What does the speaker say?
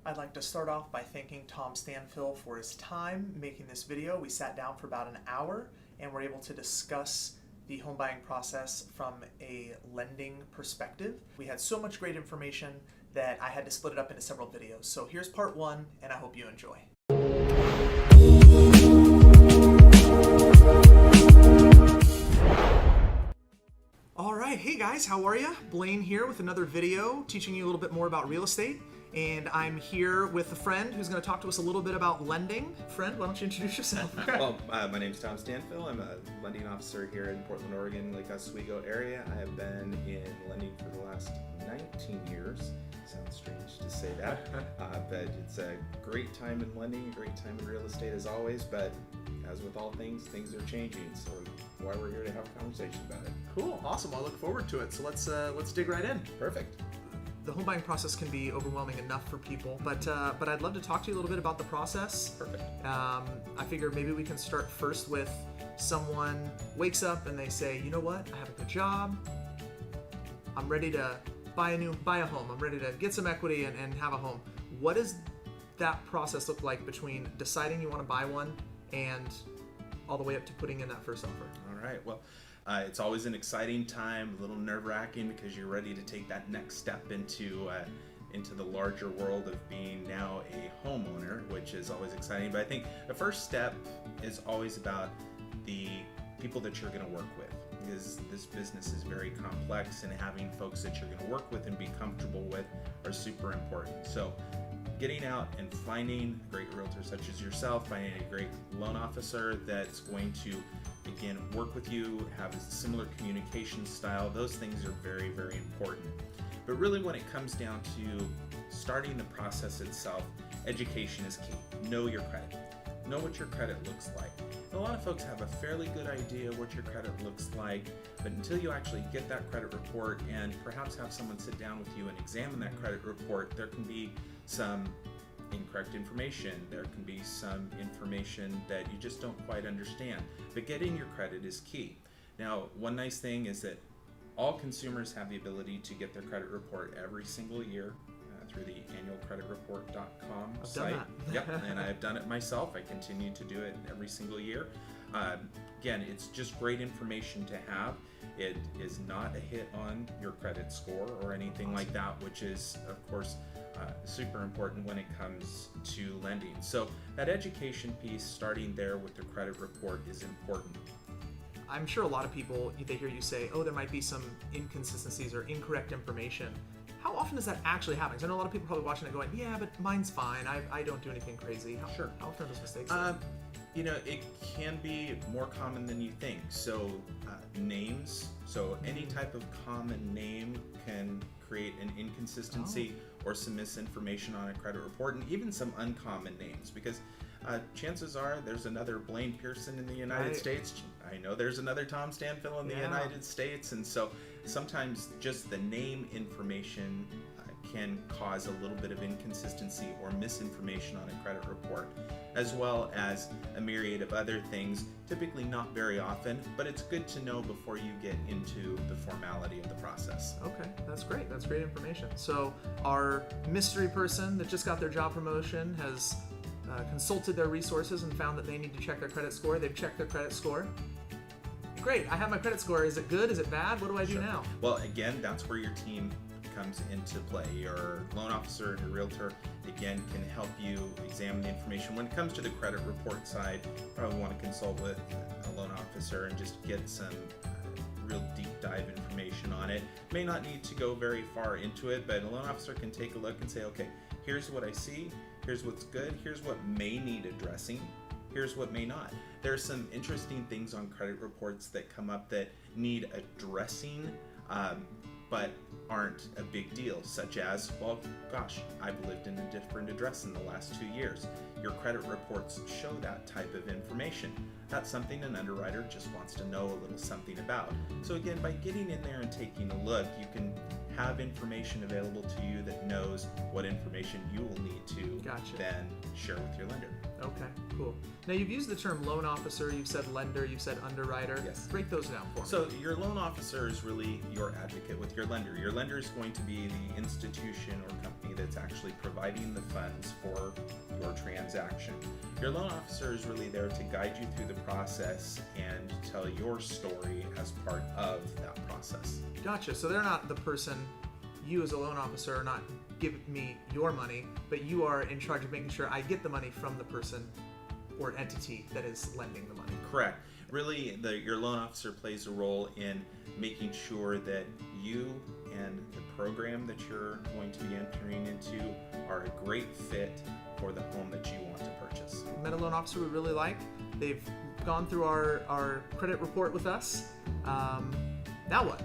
I'd like to start off by thanking Tom Stanfill for his time making this video. We sat down for about an hour and were able to discuss the home buying process from a lending perspective. We had so much great information that I had to split it up into several videos. So here's part one, and I hope you enjoy. All right, hey guys, how are you? Blayne here with another video teaching you a little bit more about real estate. And I'm here with a friend who's going to talk to us a little bit about lending. Friend, why don't you introduce yourself? Well, my name's Tom Stanfill. I'm a lending officer here in Portland, Oregon, Lake Oswego area. I have been in lending for the last 19 years. Sounds strange to say that, but it's a great time in lending, a great time in real estate as always, but as with all things, things are changing, so why we're here to have a conversation about it. Cool, awesome. I look forward to it. So let's dig right in. Perfect. The home buying process can be overwhelming enough for people, but I'd love to talk to you a little bit about the process. Perfect. I figure maybe we can start first with someone wakes up and they say, you know what, I have a good job, I'm ready to buy a home, I'm ready to get some equity and have a home. What does that process look like between deciding you want to buy one and all the way up to putting in that first offer? All right, well, it's always an exciting time, a little nerve-wracking because you're ready to take that next step into the larger world of being now a homeowner, which is always exciting. But I think the first step is always about the people that you're going to work with, because this business is very complex, and having folks that you're going to work with and be comfortable with are super important. So getting out and finding a great realtor such as yourself, finding a great loan officer that's going to, again, work with you, have a similar communication style, those things are very, very important. But really when it comes down to starting the process itself, education is key. Know your credit. Know what your credit looks like. And a lot of folks have a fairly good idea what your credit looks like, but until you actually get that credit report and perhaps have someone sit down with you and examine that credit report, there can be some incorrect information. There can be some information that you just don't quite understand. But getting your credit is key. Now, one nice thing is that all consumers have the ability to get their credit report every single year through the annualcreditreport.com site. Yep, and I've done it myself. I continue to do it every single year. Again, it's just great information to have. It is not a hit on your credit score or anything like that, which is, of course, super important when it comes to lending. So that education piece, starting there with the credit report, is important. I'm sure a lot of people, they hear you say, oh, there might be some inconsistencies or incorrect information. How often does that actually happen? Because I know a lot of people probably watching it going, yeah, but mine's fine. I don't do anything crazy. Sure. How often are those mistakes? It can be more common than you think. So names, so any type of common name can create an inconsistency or some misinformation on a credit report, and even some uncommon names, because chances are there's another Blayne Pearson in the United States. I know there's another Tom Stanfill in the United States, and so sometimes just the name information can cause a little bit of inconsistency or misinformation on a credit report, as well as a myriad of other things, typically not very often, but it's good to know before you get into the formality of the process. Okay, that's great. That's great information. So our mystery person that just got their job promotion has consulted their resources and found that they need to check their credit score. They've checked their credit score. Great, I have my credit score. Is it good? Is it bad? What do I do now? Well, again, that's where your team comes into play. Your loan officer and your realtor, again, can help you examine the information. When it comes to the credit report side, you probably want to consult with a loan officer and just get some real deep dive information on it. May not need to go very far into it, but a loan officer can take a look and say, okay, here's what I see, here's what's good, here's what may need addressing, here's what may not. There are some interesting things on credit reports that come up that need addressing, but aren't a big deal, such as, well, gosh, I've lived in a different address in the last 2 years. Your credit reports show that type of information. That's something an underwriter just wants to know a little something about. So again, by getting in there and taking a look, you can have information available to you that knows what information you will need to then share with your lender. Okay, cool. Now you've used the term loan officer, you've said lender, you've said underwriter. Yes. Break those down for me. So your loan officer is really your advocate with your lender. Your lender is going to be the institution or company that's actually providing the funds for your transaction. Your loan officer is really there to guide you through the process and tell your story as part of that process. Gotcha. So they're not the person, you as a loan officer are not giving me your money, but you are in charge of making sure I get the money from the person or entity that is lending the money. Correct. Really, your loan officer plays a role in making sure that you and the program that you're going to be entering into are a great fit for the home that you want to purchase. Met a loan officer we really like. They've gone through our credit report with us. Now what?